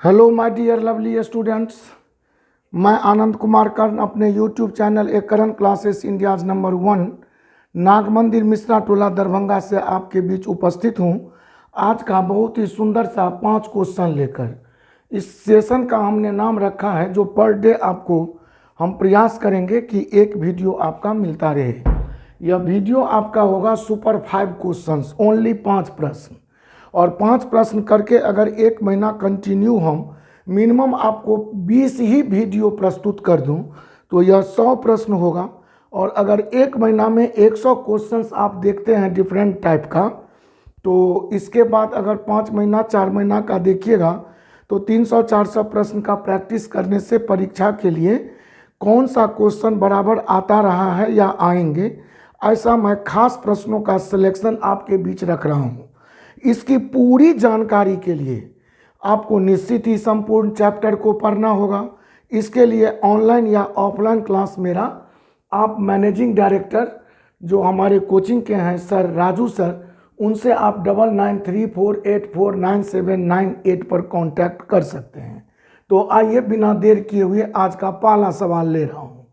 Hello my dear lovely students, मैं आनंद कुमार कर्ण अपने YouTube channel A Karan classes India's number 1 Nag Mandir Mishra टोला दरभंगा से आपके बीच उपस्थित हूं। आज का बहुत ही सुंदर सा 5 क्वेश्चन लेकर इस सेशन का हमने नाम रखा है, जो पर डे आपको हम प्रयास करेंगे कि एक वीडियो आपका मिलता रहे। यह वीडियो आपका होगा सुपर 5 क्वेश्चंस, ओनली 5 प्रश्न, और 5 प्रश्न करके अगर एक महीना कंटिन्यू हम मिनिमम आपको 20 ही वीडियो प्रस्तुत कर दूं तो यह 100 प्रश्न होगा। और अगर एक महीना में 100 क्वेश्चंस आप देखते हैं डिफरेंट टाइप का, तो इसके बाद अगर 5 महीना 4 महीना का देखिएगा तो 300-400 प्रश्न का प्रैक्टिस करने से परीक्षा के लिए कौन सा क्वेश्चन बराबर आता रहा है या आएंगे, ऐसा मैं खास प्रश्नों का सिलेक्शन आपके बीच रख रहा हूँ। इसकी पूरी जानकारी के लिए आपको निश्चित ही संपूर्ण चैप्टर को पढ़ना होगा। इसके लिए ऑनलाइन या ऑफलाइन क्लास मेरा आप मैनेजिंग डायरेक्टर जो हमारे कोचिंग के हैं सर राजू सर, उनसे आप 9934849798 पर कांटेक्ट कर सकते हैं। तो आइए बिना देर किए हुए आज का पहला सवाल ले रहा हूँ।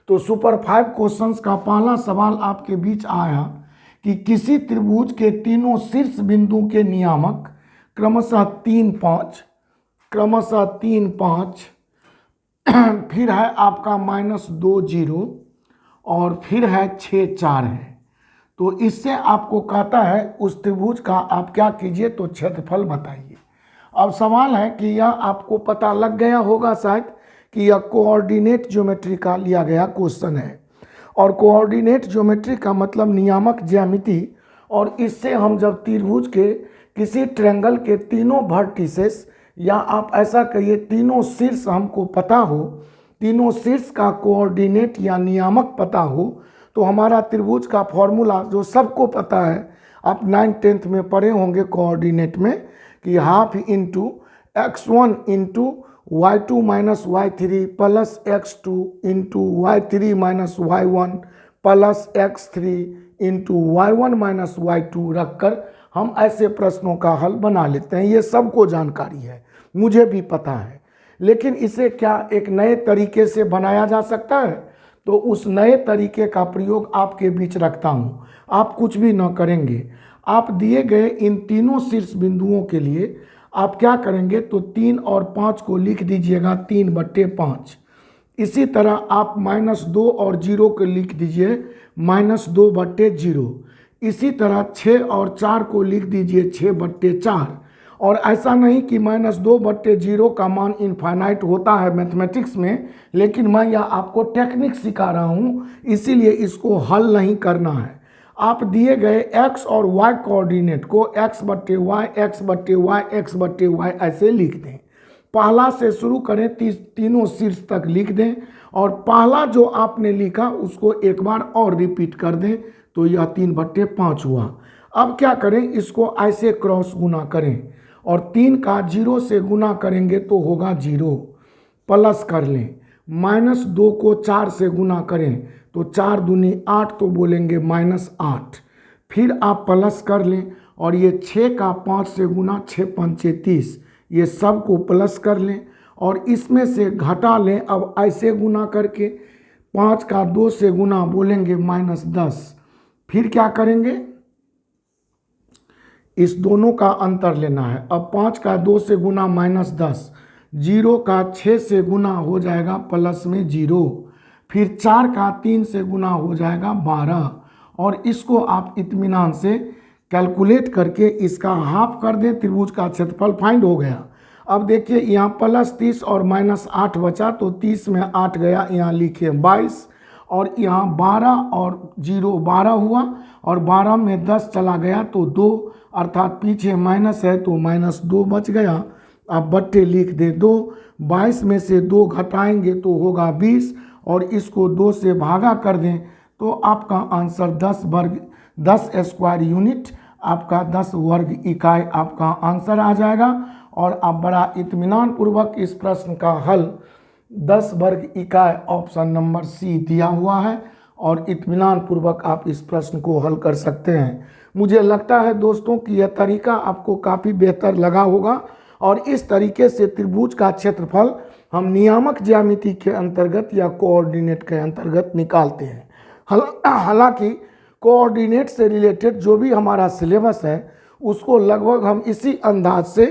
तो सुपर 5 क्वेश्चंस का पहला सवाल आपके बीच आया कि किसी त्रिभुज के तीनों शीर्ष बिंदु के नियामक क्रमशः 3-5 फिर है आपका -2 और फिर है 6-4 है। तो इससे आपको कहता है उस त्रिभुज का आप क्या कीजिए, तो क्षेत्रफल बताइए। अब सवाल है कि यह आपको पता लग गया होगा शायद कि यह कोऑर्डिनेट ज्योमेट्री का लिया गया क्वेश्चन है, और कोऑर्डिनेट ज्योमेट्री का मतलब नियामक ज्यामिति। और इससे हम जब त्रिभुज के किसी ट्रायंगल के तीनों वर्टिसेस या आप ऐसा कहिए तीनों शीर्ष हमको पता हो, तीनों शीर्ष का कोऑर्डिनेट या नियामक पता हो, तो हमारा त्रिभुज का फॉर्मूला जो सबको पता है, आप 9th-10th में पढ़े होंगे कोऑर्डिनेट में, कि half into x1 into y2 minus y3 plus x2 into y3 minus y1 plus x3 into y1 minus y2 रखकर हम ऐसे प्रश्नों का हल बना लेते हैं। ये सबको जानकारी है, मुझे भी पता है, लेकिन इसे क्या एक नए तरीके से बनाया जा सकता है? तो उस नए तरीके का प्रयोग आपके बीच रखता हूँ। आप कुछ भी न करेंगे, आप दिए गए इन तीनों शीर्ष बिंदुओं के लिए आप क्या करेंगे, तो 3 और 5 को लिख दीजिएगा 3/5। इसी तरह आप -2 और 0 को लिख दीजिए -2/0। इसी तरह 6 और 4 को लिख दीजिए 6/4। और ऐसा नहीं कि -2/0 का मान इनफाइनाइट होता है मैथमेटिक्स में, लेकिन मैं यह आपको टेक्निक सिखा रहा हूँ, इसीलिए इसको हल नहीं करना है। आप दिए गए x और y कोऑर्डिनेट को x/y x/y x/y ऐसे लिख दें। पहला से शुरू करें, तीनों शीर्ष तक लिख दें, और पहला जो आपने लिखा उसको एक बार और रिपीट कर दें, तो यह 3/5 हुआ। अब क्या करें, इसको ऐसे क्रॉस गुना करें और 3 का 0 से गुना करेंगे तो होगा 0, प्लस कर लें। -2 को 4 से गुना करें तो 4 दूनी 8, तो बोलेंगे -8। फिर आप प्लस कर लें, और ये 6 का 5 से गुना 6×5 = 30, ये सब को प्लस कर लें और इसमें से घटा लें। अब ऐसे गुना करके 5 का 2 से गुना बोलेंगे -10। फिर क्या करेंगे, इस दोनों का अंतर लेना है। अब 5 का 2 से गुना -10, 0 का 6 से गुना हो जाएगा प्लस में 0, फिर 4 का 3 से गुना हो जाएगा 12, और इसको आप इत्मीनान से कैलकुलेट करके इसका हाफ कर दें। त्रिभुज का क्षेत्रफल फाइंड हो गया। अब देखिए यहाँ +30 और -8 बचा, तो 30 में 8 गया, यहाँ लिखिए 22, और यहाँ 12 और 0 12 हुआ, और 12 में 10 चला गया तो 2, अर्थात पीछे माइनस है तो -2 बच गया। अब बट्टे लिख दे 2, 22 में से 2 घटाएंगे तो होगा 20, और इसको 2 से भागा कर दें तो आपका आंसर 10 स्क्वायर यूनिट, आपका 10 वर्ग इकाई आपका आंसर आ जाएगा। और आप बड़ा इत्मीनान पूर्वक इस प्रश्न का हल 10 वर्ग इकाई ऑप्शन नंबर सी दिया हुआ है, और इत्मीनान पूर्वक आप इस प्रश्न को हल कर सकते हैं। मुझे लगता है दोस्तों कि यह तरीका आपको काफ़ी बेहतर लगा होगा, और इस तरीके से त्रिभुज का क्षेत्रफल हम नियामक ज्यामिति के अंतर्गत या कोऑर्डिनेट के अंतर्गत निकालते हैं। हालांकि कोऑर्डिनेट से रिलेटेड जो भी हमारा सिलेबस है उसको लगभग हम इसी अंदाज से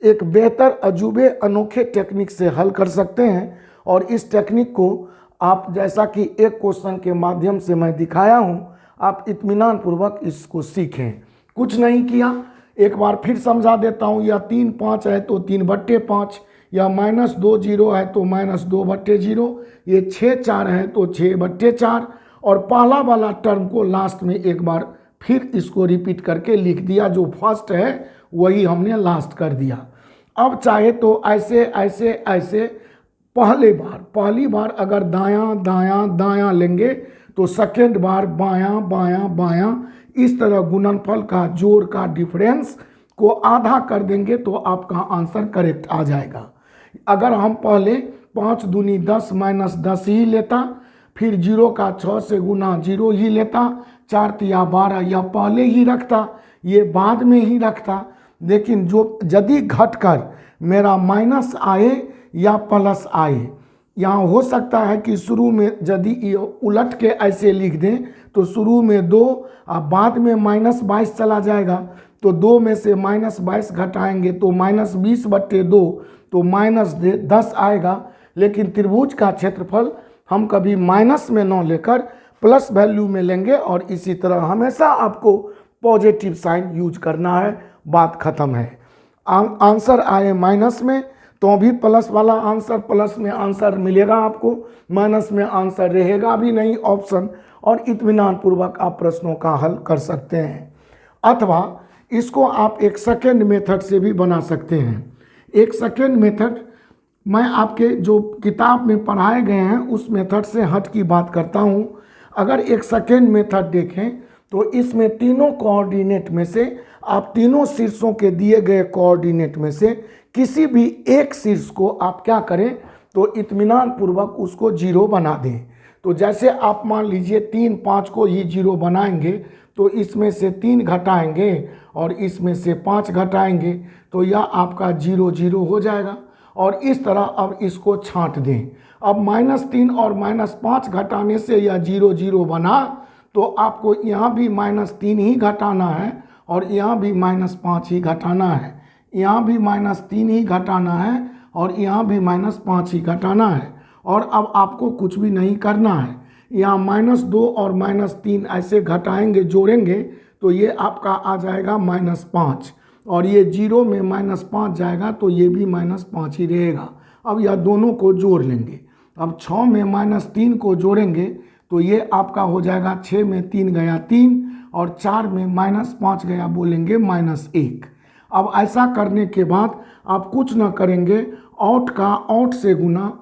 एक बेहतर अजूबे अनोखे टेक्निक से हल कर सकते हैं। और इस टेक्निक को आप जैसा कि एक क्वेश्चन के माध्यम से मैं दिखाया हूँ, आप इत्मीनान पूर्वक इसको सीखें। कुछ नहीं किया, एक बार फिर समझा देता हूँ। या 3 5 है तो 3/5, या -2 0 है तो -2/0, ये 6 4 है तो 6/4, और पहला वाला टर्म को लास्ट में एक बार फिर इसको रिपीट करके लिख दिया। जो फर्स्ट है वही हमने लास्ट कर दिया। अब चाहे तो ऐसे ऐसे ऐसे पहली बार अगर दायां दायां दायां लेंगे तो सेकेंड बार बायां बायां बायां, इस तरह गुणनफल का जोड़ का डिफरेंस को आधा कर देंगे तो आपका आंसर करेक्ट आ जाएगा। अगर हम पहले 5 दूनी 10 -10 ही लेता, फिर 0 का 6 से गुना 0 ही लेता, 4 तिया 12 या पहले ही रखता, ये बाद में ही रखता। लेकिन जो यदि घटकर मेरा माइनस आए या प्लस आए, यहाँ हो सकता है कि शुरू में यदि उलट के ऐसे लिख दें तो शुरू में 2 और बाद में -22 चला जाएगा, तो 2 में से -22 घटाएंगे तो -20/2 तो -10 आएगा। लेकिन त्रिभुज का क्षेत्रफल हम कभी माइनस में न लेकर प्लस वैल्यू में लेंगे, और इसी तरह हमेशा आपको पॉजिटिव साइन यूज करना है। बात खत्म है। आंसर आए माइनस में तो भी प्लस वाला आंसर, प्लस में आंसर मिलेगा आपको, माइनस में आंसर रहेगा भी नहीं ऑप्शन, और इत्मीनान पूर्वक आप प्रश्नों का हल कर सकते हैं। अथवा इसको आप एक सेकेंड मेथड से भी बना सकते हैं। एक सेकेंड मेथड मैं आपके जो किताब में पढ़ाए गए हैं उस मेथड से हट की बात करता हूँ। अगर एक सेकेंड मेथड देखें तो इसमें तीनों कोऑर्डिनेट में से आप तीनों शीर्षों के दिए गए कोऑर्डिनेट में से किसी भी एक शीर्ष को आप क्या करें तो इत्मीनान पूर्वक उसको 0 बना दें। तो जैसे आप मान लीजिए 3 5 को ही 0 बनाएंगे तो इसमें से 3 घटाएंगे और इसमें से 5 घटाएंगे तो यह आपका 0 0 हो जाएगा। और इस तरह अब इसको छांट दें। अब -3 और -5 घटाने से यह 0 0 बना, तो आपको यहाँ भी -3 ही घटाना है और यहाँ भी -5 ही घटाना है, यहाँ भी -3 ही घटाना है और यहाँ भी -5 ही घटाना है। और अब आपको कुछ भी नहीं करना है। यहाँ -2 और -3 ऐसे घटाएंगे जोड़ेंगे तो ये आपका आ जाएगा -5, और ये 0 में -5 जाएगा तो ये भी -5 ही रहेगा। अब यह दोनों को जोड़ लेंगे। अब 6 में -3 को जोड़ेंगे तो ये आपका हो जाएगा 6 में 3 गया 3 और 4 में -5 गया बोलेंगे -1। अब ऐसा करने के बाद आप कुछ ना करेंगे, आउट का आउट से गुना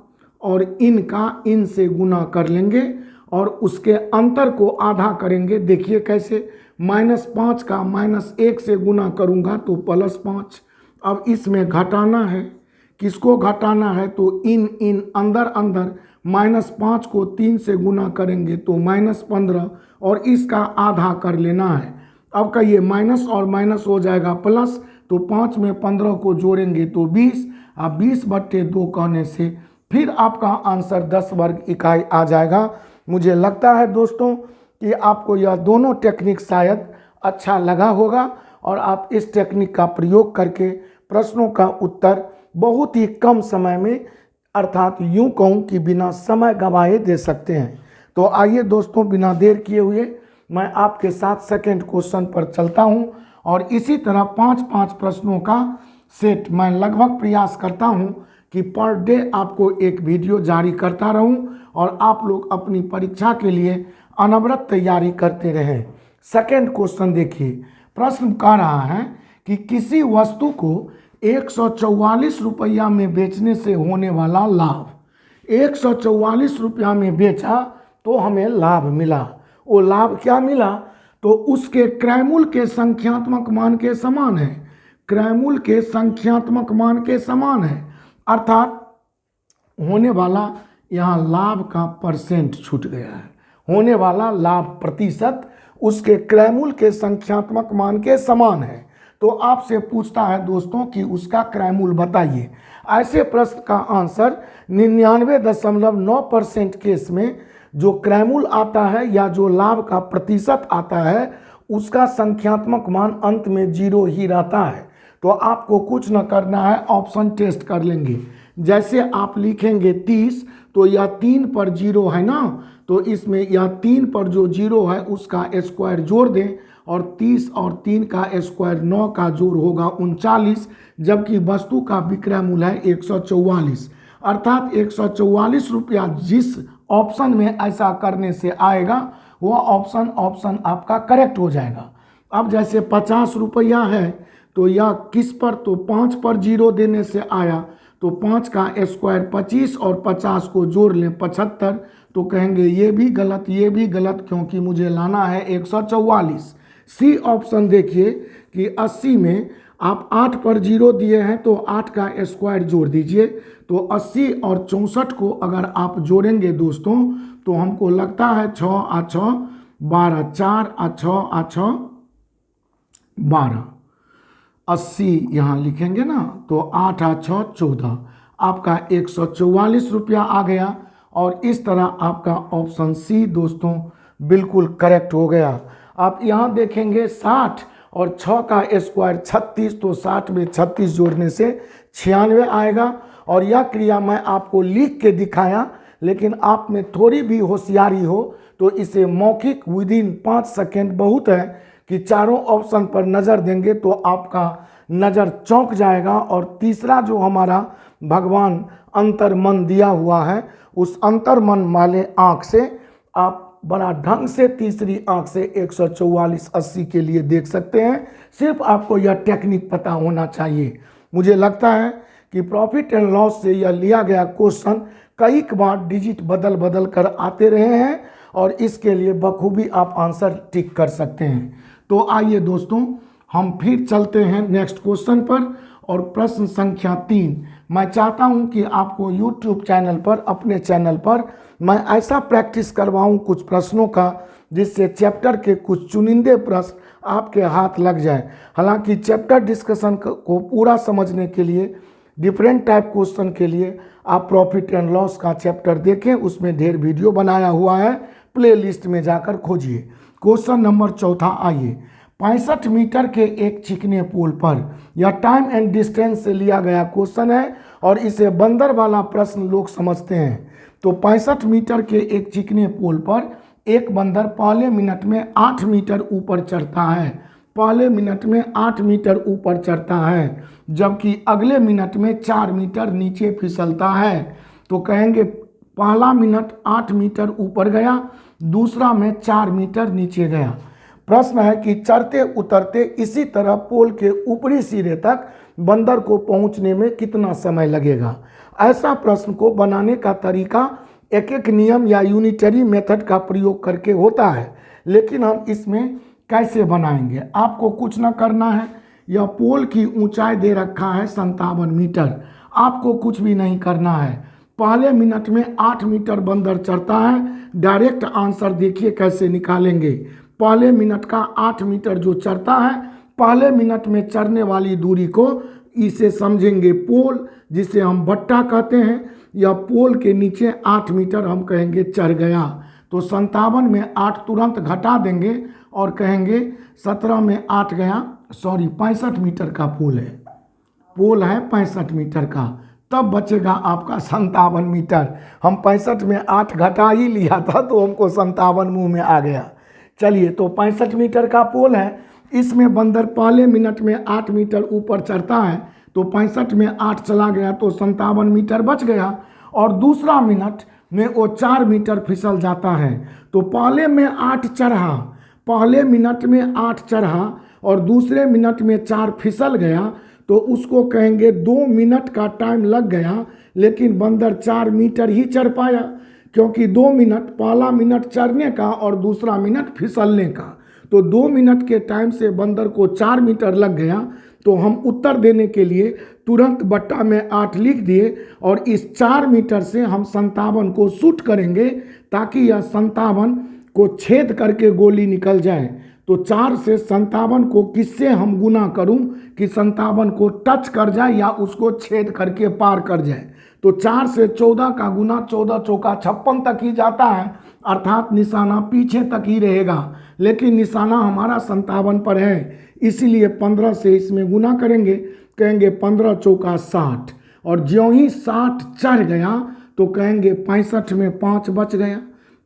और इन का इन से गुना कर लेंगे और उसके अंतर को आधा करेंगे। देखिए कैसे, -5 का -1 से गुना करूँगा तो +5। अब इसमें घटाना है, किसको घटाना है तो इन अंदर अंदर -5 को 3 से गुना करेंगे तो -15 और इसका आधा कर लेना है। अब कहिए माइनस और माइनस हो जाएगा प्लस, तो 5 में 15 को जोड़ेंगे तो 20, अब 20/2 कहने से फिर आपका आंसर 10 वर्ग इकाई आ जाएगा। मुझे लगता है दोस्तों कि आपको यह दोनों टेक्निक शायद अच्छा लगा होगा और आप इस टेक्निक का प्रयोग करके प्रश्नों का उत्तर बहुत ही कम समय में, अर्थात यूं कहूं कि बिना समय गंवाए दे सकते हैं। तो आइए दोस्तों, बिना देर किए हुए मैं आपके साथ सेकंड क्वेश्चन पर चलता हूं और इसी तरह 5-5 प्रश्नों का सेट मैं लगभग प्रयास करता हूं कि पर डे आपको एक वीडियो जारी करता रहूं और आप लोग अपनी परीक्षा के लिए अनवरत तैयारी करते रहें। सेकंड क्वेश्चन देखिए, प्रश्न कह रहा है कि किसी वस्तु को 144 रुपया में बेचने से होने वाला लाभ, 144 रुपया में बेचा तो हमें लाभ मिला। वो लाभ क्या मिला तो उसके क्रयमूल के संख्यात्मक मान के समान है, क्रयमूल के संख्यात्मक मान के समान है, अर्थात होने वाला यहाँ लाभ का परसेंट छूट गया है, होने वाला लाभ प्रतिशत उसके क्रयमूल के संख्यात्मक मान के समान है। तो आपसे पूछता है दोस्तों कि उसका क्रयमूल्य बताइए। ऐसे प्रश्न का आंसर 99.9% केस में जो क्रयमूल्य आता है या जो लाभ का प्रतिशत आता है उसका संख्यात्मक मान अंत में 0 ही रहता है। तो आपको कुछ न करना है, ऑप्शन टेस्ट कर लेंगे। जैसे आप लिखेंगे 30 तो यह 3 पर 0 है ना, तो इसमें यह 3 पर जो 0 है उसका स्क्वायर जोड़ दें और 30 और 3 का स्क्वायर 9 का जोड़ होगा 39, जबकि वस्तु का विक्रय मूल्य है 144, अर्थात 144 रुपया। जिस ऑप्शन में ऐसा करने से आएगा वह ऑप्शन आपका करेक्ट हो जाएगा। अब जैसे 50 रुपया है तो यह किस पर, तो 5 पर 0 देने से आया, तो 5 का स्क्वायर 25 और 50 को जोड़ लें 75, तो कहेंगे ये भी गलत ये भी गलत, क्योंकि मुझे लाना है 144। सी ऑप्शन देखिए कि 80 में आप 8 पर 0 दिए हैं तो 8 का स्क्वायर जोड़ दीजिए, तो 80 और 64 को अगर आप जोड़ेंगे दोस्तों तो हमको लगता है 6 आ 6 12, 4 आ 6 आ 6 12, 80 यहाँ लिखेंगे ना, तो 8 आ 6 14, आपका 144 रुपया आ गया। और इस तरह आपका ऑप्शन सी दोस्तों बिल्कुल करेक्ट हो गया। आप यहाँ देखेंगे 60 और 6 का स्क्वायर 36, तो 60 में 36 जोड़ने से 96 आएगा। और यह क्रिया मैं आपको लिख के दिखाया, लेकिन आप में थोड़ी भी होशियारी हो तो इसे मौखिक विदिन 5 सेकेंड बहुत है कि चारों ऑप्शन पर नज़र देंगे तो आपका नज़र चौंक जाएगा। और तीसरा जो हमारा भगवान अंतर्मन दिया हुआ है उस अंतर्मन वाले आँख से आप बड़ा ढंग से तीसरी आंख से 144/80 के लिए देख सकते हैं। सिर्फ आपको यह टेक्निक पता होना चाहिए। मुझे लगता है कि प्रॉफिट एंड लॉस से यह लिया गया क्वेश्चन कई बार डिजिट बदल बदल कर आते रहे हैं और इसके लिए बखूबी आप आंसर टिक कर सकते हैं। तो आइए दोस्तों हम फिर चलते हैं नेक्स्ट क्वेश्चन पर। और प्रश्न संख्या 3, मैं चाहता हूं कि आपको YouTube चैनल पर, अपने चैनल पर मैं ऐसा प्रैक्टिस करवाऊं कुछ प्रश्नों का जिससे चैप्टर के कुछ चुनिंदे प्रश्न आपके हाथ लग जाए। हालांकि चैप्टर डिस्कशन को पूरा समझने के लिए डिफरेंट टाइप क्वेश्चन के लिए आप प्रॉफिट एंड लॉस का चैप्टर देखें, उसमें ढेर वीडियो बनाया हुआ है, प्ले लिस्ट में जाकर खोजिए। क्वेश्चन नंबर 4 आइए। 65 मीटर के एक चिकने पुल पर, यह टाइम एंड डिस्टेंस से लिया गया क्वेश्चन है और इसे बंदर वाला प्रश्न लोग समझते हैं। तो 65 मीटर के एक चिकने पुल पर एक बंदर पहले मिनट में 8 मीटर ऊपर चढ़ता है, पहले मिनट में 8 मीटर ऊपर चढ़ता है, जबकि अगले मिनट में 4 मीटर नीचे फिसलता है। तो कहेंगे पहला मिनट 8 मीटर ऊपर गया, दूसरा में 4 मीटर नीचे गया। प्रश्न है कि चढ़ते उतरते इसी तरह पोल के ऊपरी सिरे तक बंदर को पहुंचने में कितना समय लगेगा। ऐसा प्रश्न को बनाने का तरीका एक एक नियम या यूनिटरी मेथड का प्रयोग करके होता है, लेकिन हम इसमें कैसे बनाएंगे, आपको कुछ ना करना है। यह पोल की ऊंचाई दे रखा है 57 मीटर, आपको कुछ भी नहीं करना है। पहले मिनट में 8 मीटर बंदर चढ़ता है, डायरेक्ट आंसर देखिए कैसे निकालेंगे। पहले मिनट का 8 मीटर जो चढ़ता है, पहले मिनट में चढ़ने वाली दूरी को इसे समझेंगे पोल, जिसे हम भट्टा कहते हैं। यह पोल के नीचे 8 मीटर हम कहेंगे चढ़ गया, तो 57 में 8 तुरंत घटा देंगे और कहेंगे 17 में 8 गया, 65 मीटर का पोल है, पोल है 65 मीटर का, तब बचेगा आपका 57 मीटर। हम 65 में 8 घटा ही लिया था तो हमको 57 मुंह में आ गया। चलिए, तो 65 मीटर का पोल है, इसमें बंदर पहले मिनट में 8 मीटर ऊपर चढ़ता है, तो 65 में 8 चला गया तो 57 मीटर बच गया। और दूसरा मिनट में वो 4 मीटर फिसल जाता है, तो पहले में 8 चढ़ा, पहले मिनट में 8 चढ़ा और दूसरे मिनट में 4 फिसल गया, तो उसको कहेंगे 2 मिनट का टाइम लग गया, लेकिन बंदर 4 मीटर ही चढ़ पाया, क्योंकि 2 मिनट, पहला मिनट चढ़ने का और दूसरा मिनट फिसलने का, तो 2 मिनट के टाइम से बंदर को 4 मीटर लग गया। तो हम उत्तर देने के लिए तुरंत बट्टा में 8 लिख दिए और इस 4 मीटर से हम 57 को शूट करेंगे ताकि यह 57 को छेद करके गोली निकल जाए। तो 4 से 57 को किससे हम गुना करूं कि 57 को टच कर जाए या उसको छेद करके पार कर जाए। तो 4 से 14 का गुना 14 चौका 56 तक ही जाता है, अर्थात निशाना पीछे तक ही रहेगा, लेकिन निशाना हमारा 57 पर है, इसीलिए 15 से इसमें गुना करेंगे, कहेंगे 15 चौका 60, और ज्यों ही 60 चढ़ गया तो कहेंगे 65 में 5 बच गया।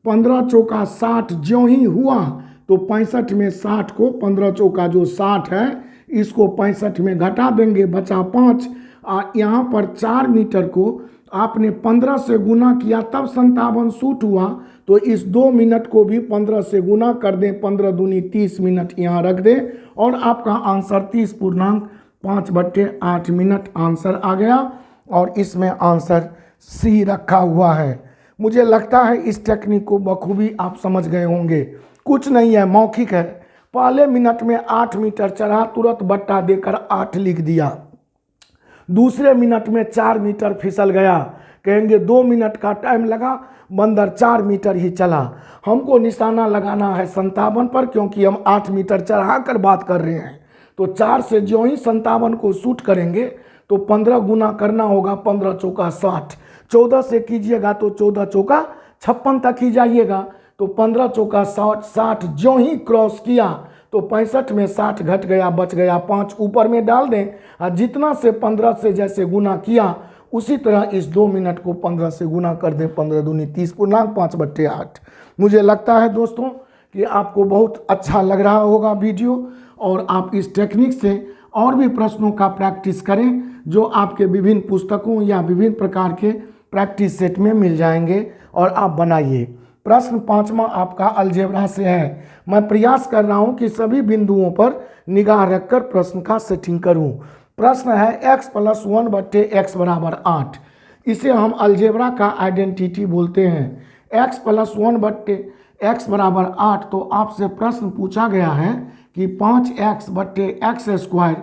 15 चौका 60 ज्यों ही हुआ तो 65 में 60 को 15 चौका जो 60 है इसको 65 में घटा देंगे, बचा 5। यहाँ पर 4 मीटर को आपने 15 से गुना किया तब 57 शूट हुआ, तो इस 2 मिनट को भी 15 से गुना कर दें, 15 दूनी 30 मिनट यहाँ रख दें और आपका आंसर 30.5/8 मिनट आंसर आ गया। और इसमें आंसर सी रखा हुआ है। मुझे लगता है इस टेक्निक को बखूबी आप समझ गए होंगे। कुछ नहीं है, मौखिक है। पहले मिनट में 8 मीटर चढ़ा, तुरंत बट्टा देकर 8 लिख दिया। दूसरे मिनट में 4 मीटर फिसल गया, कहेंगे 2 मिनट का टाइम लगा, बंदर 4 मीटर ही चला। हमको निशाना लगाना है 57 पर, क्योंकि हम 8 मीटर चढ़ा कर बात कर रहे हैं। तो 4 से जो ही 57 को शूट करेंगे तो 15 गुना करना होगा, 15 चौका 60। 14 से कीजिएगा तो 14 चौका 56 तक ही जाइएगा, तो 15 चौका 60 जो ही क्रॉस किया तो 65 में 60 घट गया, बच गया 5, ऊपर में डाल दें। और जितना से 15 से जैसे गुना किया उसी तरह इस 2 मिनट को 15 से गुना कर दें, 15 दूनी 30.5/8। मुझे लगता है दोस्तों कि आपको बहुत अच्छा लग रहा होगा वीडियो, और आप इस टेक्निक से और भी प्रश्नों का प्रैक्टिस करें जो आपके विभिन्न पुस्तकों या विभिन्न प्रकार के प्रैक्टिस सेट में मिल जाएंगे, और आप बनाइए। प्रश्न 5वां आपका अलजेब्रा से है। मैं प्रयास कर रहा हूं कि सभी बिंदुओं पर निगाह रखकर प्रश्न का सेटिंग करूं। प्रश्न है x + 1/x = 8। इसे हम अलजेब्रा का आइडेंटिटी बोलते हैं। x + 1/x = 8। तो आपसे प्रश्न पूछा गया है कि 5x/x²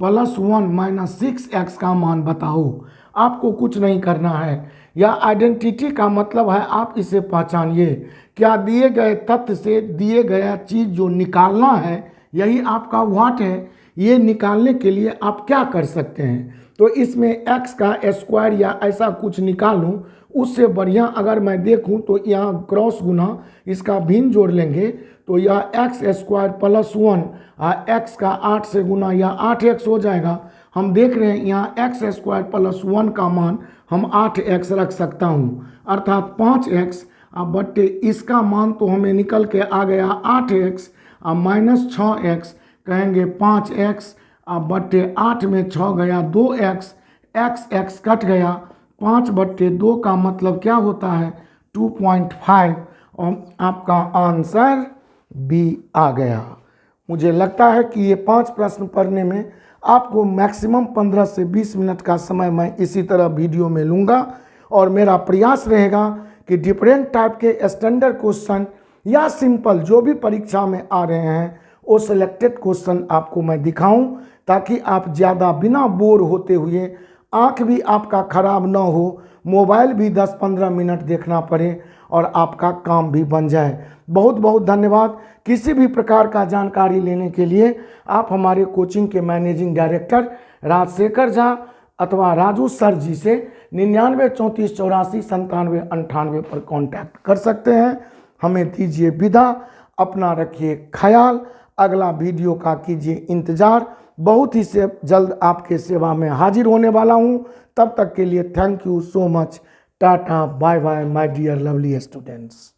+ 1 - 6x का मान बताओ। आपको कुछ नहीं करना है। यह आइडेंटिटी का मतलब है आप इसे पहचानिए। क्या दिए गए तथ्य से दिए गया चीज़ जो निकालना है, यही आपका व्हाट है। ये निकालने के लिए आप क्या कर सकते हैं, तो इसमें x का स्क्वायर या ऐसा कुछ निकालूं, उससे बढ़िया अगर मैं देखूं तो यहाँ क्रॉस गुना इसका भिन्न जोड़ लेंगे, तो यह x² + 1 x का 8 से गुना यह 8x हो जाएगा। हम देख रहे हैं यहाँ x² + 1 का मान हम 8x रख सकता हूँ, अर्थात 5x बट्टे इसका मान तो हमें निकल के आ गया 8x -6x, कहेंगे 5x बट्टे 8 में 6 गया 2x, x कट गया, 5/2 का मतलब क्या होता है 2.5, और आपका आंसर बी आ गया। मुझे लगता है कि ये 5 प्रश्न पढ़ने में आपको मैक्सिमम 15 से 20 मिनट का समय मैं इसी तरह वीडियो में लूँगा, और मेरा प्रयास रहेगा कि डिफरेंट टाइप के स्टैंडर्ड क्वेश्चन या सिंपल जो भी परीक्षा में आ रहे हैं वो सिलेक्टेड क्वेश्चन आपको मैं दिखाऊं, ताकि आप ज़्यादा बिना बोर होते हुए, आँख भी आपका ख़राब ना हो, मोबाइल भी 10-15 मिनट देखना पड़े और आपका काम भी बन जाए। बहुत बहुत धन्यवाद। किसी भी प्रकार का जानकारी लेने के लिए आप हमारे कोचिंग के मैनेजिंग डायरेक्टर राजशेखर झा अथवा राजू सर जी से 99 34 84 97 98 पर कांटेक्ट कर सकते हैं। हमें दीजिए विदा, अपना रखिए ख्याल, अगला वीडियो का कीजिए इंतज़ार। बहुत ही से जल्द आपके सेवा में हाजिर होने वाला हूं। तब तक के लिए thank you so much. Tata, bye bye my dear lovely students.